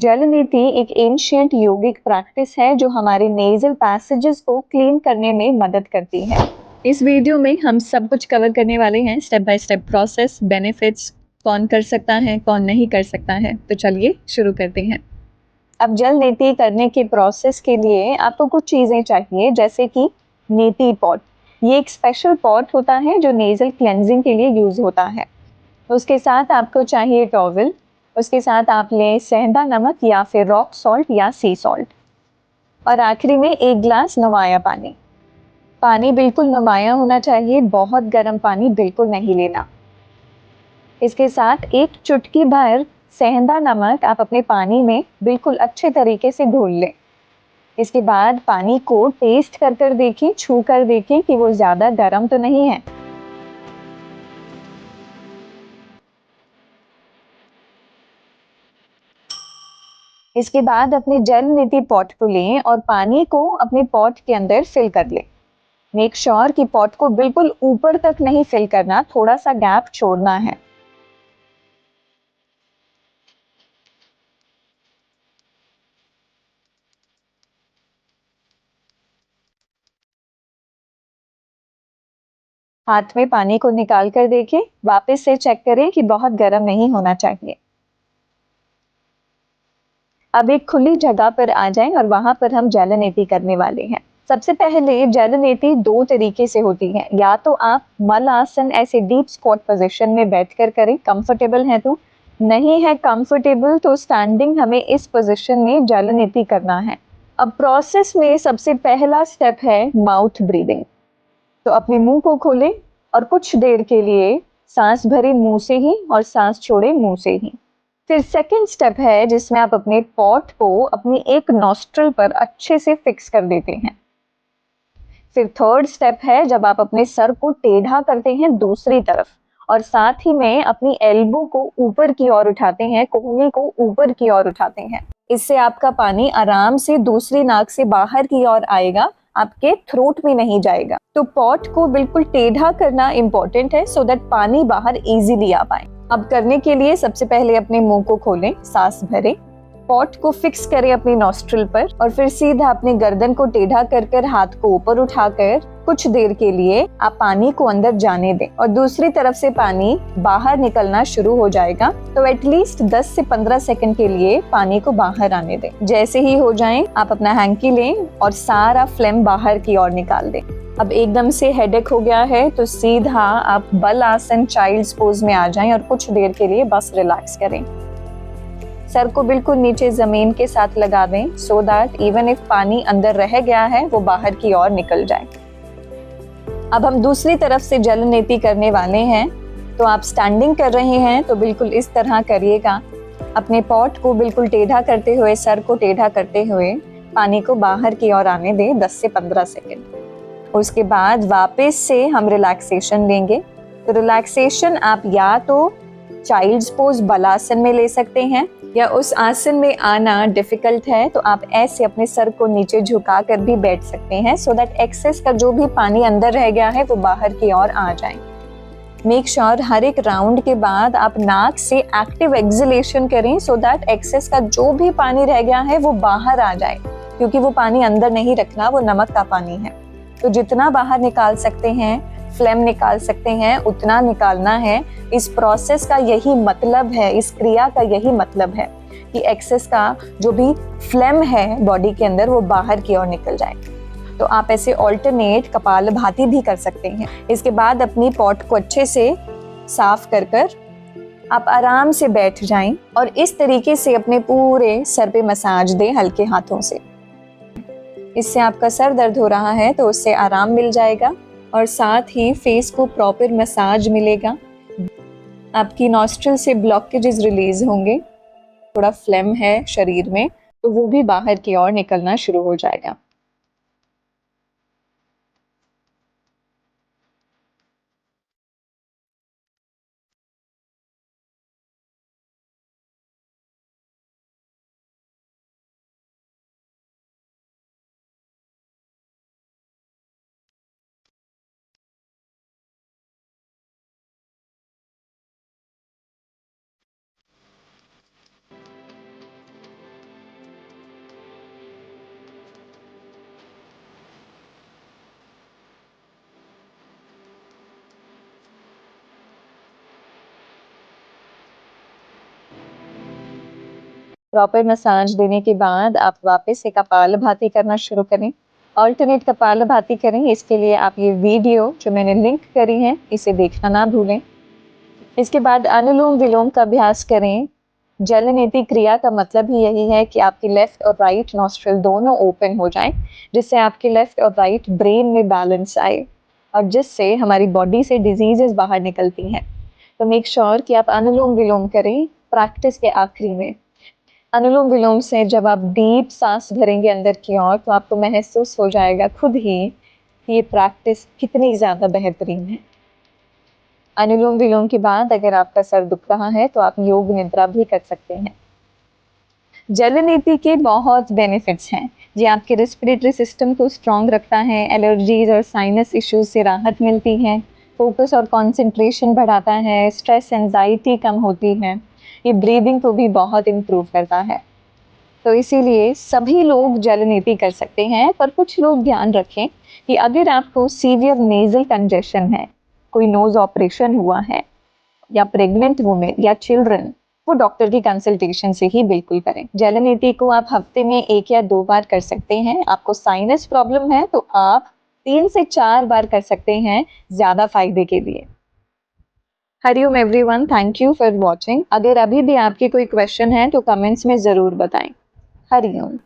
जल नीति एक एंशियंट योगिक प्रैक्टिस है जो हमारे नेजल पैसेजेस को क्लीन करने में मदद करती है। इस वीडियो में हम सब कुछ कवर करने वाले हैं, step by step process, benefits, कौन कर सकता है कौन नहीं कर सकता है। तो चलिए शुरू करते हैं। अब जल नीति करने के प्रोसेस के लिए आपको कुछ चीज़ें चाहिए, जैसे कि नीति पॉट। ये एक स्पेशल पॉट होता है जो नेजल क्लेंजिंग के लिए यूज़ होता है। उसके साथ आपको चाहिए टॉवल। उसके साथ आप लें सेंधा नमक या फिर रॉक सॉल्ट या सी सॉल्ट। और आखिरी में एक ग्लास नवाया पानी। पानी बिल्कुल नवाया होना चाहिए, बहुत गर्म पानी बिल्कुल नहीं लेना। इसके साथ एक चुटकी भर सेंधा नमक आप अपने पानी में बिल्कुल अच्छे तरीके से घोल लें। इसके बाद पानी को टेस्ट कर देखें, छू कर देखें कि वो ज़्यादा गर्म तो नहीं है। इसके बाद अपने जल नीति पॉट को लें और पानी को अपने पॉट के अंदर फिल कर लें। मेक श्योर कि पॉट को बिल्कुल ऊपर तक नहीं फिल करना, थोड़ा सा गैप छोड़ना है। हाथ में पानी को निकाल कर देखें, वापस से चेक करें कि बहुत गर्म नहीं होना चाहिए। अब एक खुली जगह पर आ जाएं और वहां पर हम जल नीति करने वाले हैं। सबसे पहले जल नीति दो तरीके से होती है, या तो आप मल आसन ऐसे डीप स्क्वाट पोजीशन में बैठकर करें, कंफर्टेबल है तो। नहीं है कंफर्टेबल तो स्टैंडिंग हमें इस पोजीशन में जल नीति करना है। अब प्रोसेस में सबसे पहला स्टेप है माउथ ब्रीदिंग। तो अपने मुंह को खोलें और कुछ देर के लिए सांस भरे मुंह से ही और सांस छोड़े मुंह से ही। फिर सेकंड स्टेप है जिसमें आप अपने पॉट को अपनी एक नॉस्ट्रिल पर अच्छे से फिक्स कर देते हैं। फिर थर्ड स्टेप है जब आप अपने सर को टेढ़ा करते हैं दूसरी तरफ और साथ ही में अपनी एल्बो को ऊपर की ओर उठाते हैं, कोहनी को ऊपर की ओर उठाते हैं। इससे आपका पानी आराम से दूसरी नाक से बाहर की ओर आएगा, आपके थ्रोट में नहीं जाएगा। तो पॉट को बिल्कुल टेढ़ा करना इंपॉर्टेंट है सो दैट पानी बाहर इजीली आ पाए। अब करने के लिए सबसे पहले अपने मुंह को खोलें, सांस भरें, पॉट को फिक्स करें अपनी नॉस्ट्रिल पर और फिर सीधा अपने गर्दन को टेढ़ा कर हाथ को ऊपर उठाकर कुछ देर के लिए आप पानी को अंदर जाने दें और दूसरी तरफ से पानी बाहर निकलना शुरू हो जाएगा। तो एटलीस्ट 10 से 15 सेकंड के लिए पानी को बाहर आने दें। जैसे ही हो जाए आप अपना हैंकी लें और सारा फ्लेम बाहर की ओर निकाल दें। अब एकदम से हेडेक हो गया है तो सीधा आप बल आसन चाइल्ड्स पोज में आ जाएं और कुछ देर के लिए बस रिलैक्स करें। सर को बिल्कुल नीचे जमीन के साथ लगा दें सो दैट इवन इफ पानी अंदर रह गया है वो बाहर की ओर निकल जाए। अब हम दूसरी तरफ से जल नीति करने वाले हैं। तो आप स्टैंडिंग कर रहे हैं तो बिल्कुल इस तरह करिएगा, अपने पॉट को बिल्कुल टेढ़ा करते हुए, सर को टेढ़ा करते हुए पानी को बाहर की ओर आने दें 10 से 15 सेकेंड। उसके बाद वापस से हम रिलैक्सेशन लेंगे। तो रिलैक्सेशन आप या तो चाइल्ड्स पोज बलासन में ले सकते हैं, या उस आसन में आना डिफिकल्ट है तो आप ऐसे अपने सर को नीचे झुका कर भी बैठ सकते हैं सो दैट एक्सेस का जो भी पानी अंदर रह गया है वो बाहर की ओर आ जाए। मेक श्योर हर एक राउंड के बाद आप नाक से एक्टिव एक्सलेशन करें सो दैट एक्सेस का जो भी पानी रह गया है वो बाहर आ जाए, क्योंकि वो पानी अंदर नहीं रखना, वो नमक का पानी है। तो जितना बाहर निकाल सकते हैं, फ्लेम निकाल सकते हैं, उतना निकालना है। इस प्रोसेस का यही मतलब है, इस क्रिया का यही मतलब है कि एक्सेस का जो भी फ्लेम है बॉडी के अंदर वो बाहर की ओर निकल जाए। तो आप ऐसे ऑल्टरनेट कपालभाति भी कर सकते हैं। इसके बाद अपनी पॉट को अच्छे से साफ कर आप आराम से बैठ जाएं और इस तरीके से अपने पूरे सर पे मसाज दें हल्के हाथों से। इससे आपका सर दर्द हो रहा है तो उससे आराम मिल जाएगा और साथ ही फेस को प्रॉपर मसाज मिलेगा। आपकी नॉस्ट्रिल से ब्लॉकेजेस रिलीज होंगे, थोड़ा फ्लेम है शरीर में तो वो भी बाहर की ओर निकलना शुरू हो जाएगा। प्रॉपर मसाज देने के बाद आप वापस से कपालभाति करना शुरू करें। ऑल्टरनेट कपालभाति करें। इसके लिए आप ये वीडियो जो मैंने लिंक करी है इसे देखना ना भूलें। इसके बाद अनुलोम विलोम का अभ्यास करें। जलनेति क्रिया का मतलब ही यही है कि आपकी लेफ्ट और राइट नॉस्ट्रल दोनों ओपन हो जाएं, जिससे आपके लेफ्ट और राइट ब्रेन में बैलेंस आए और जिससे हमारी बॉडी से डिजीजेस बाहर निकलती हैं। तो मेक श्योर कि आप अनुलोम विलोम करें प्रैक्टिस के आखिरी में। अनुलोम विलोम से जब आप डीप सांस भरेंगे अंदर की ओर तो आपको महसूस हो जाएगा खुद ही कि ये प्रैक्टिस कितनी ज़्यादा बेहतरीन है। अनुलोम विलोम के बाद अगर आपका सर दुख रहा है तो आप योग निद्रा भी कर सकते हैं। जलनेति के बहुत बेनिफिट्स हैं। ये आपके रेस्पिरेटरी सिस्टम को स्ट्रॉन्ग रखता है, एलर्जीज और साइनस इश्यूज से राहत मिलती है, फोकस और कंसंट्रेशन बढ़ाता है, स्ट्रेस एंजाइटी कम होती है, ये ब्रीदिंग को भी बहुत इम्प्रूव करता है। तो इसीलिए सभी लोग जलनेति कर सकते हैं, पर कुछ लोग ध्यान रखें कि अगर आपको सीवियर नेजल कंजेशन है, कोई नोज ऑपरेशन हुआ है या प्रेग्नेंट वुमेन या चिल्ड्रन, वो डॉक्टर की कंसल्टेशन से ही बिल्कुल करें। जलनेति को आप हफ्ते में 1 या 2 बार कर सकते हैं। आपको साइनस प्रॉब्लम है तो आप 3 से 4 बार कर सकते हैं ज़्यादा फायदे के लिए। Hariom everyone, thank you for watching. अगर अभी भी आपके कोई क्वेश्चन है तो कमेंट्स में ज़रूर बताएं। हरिओम।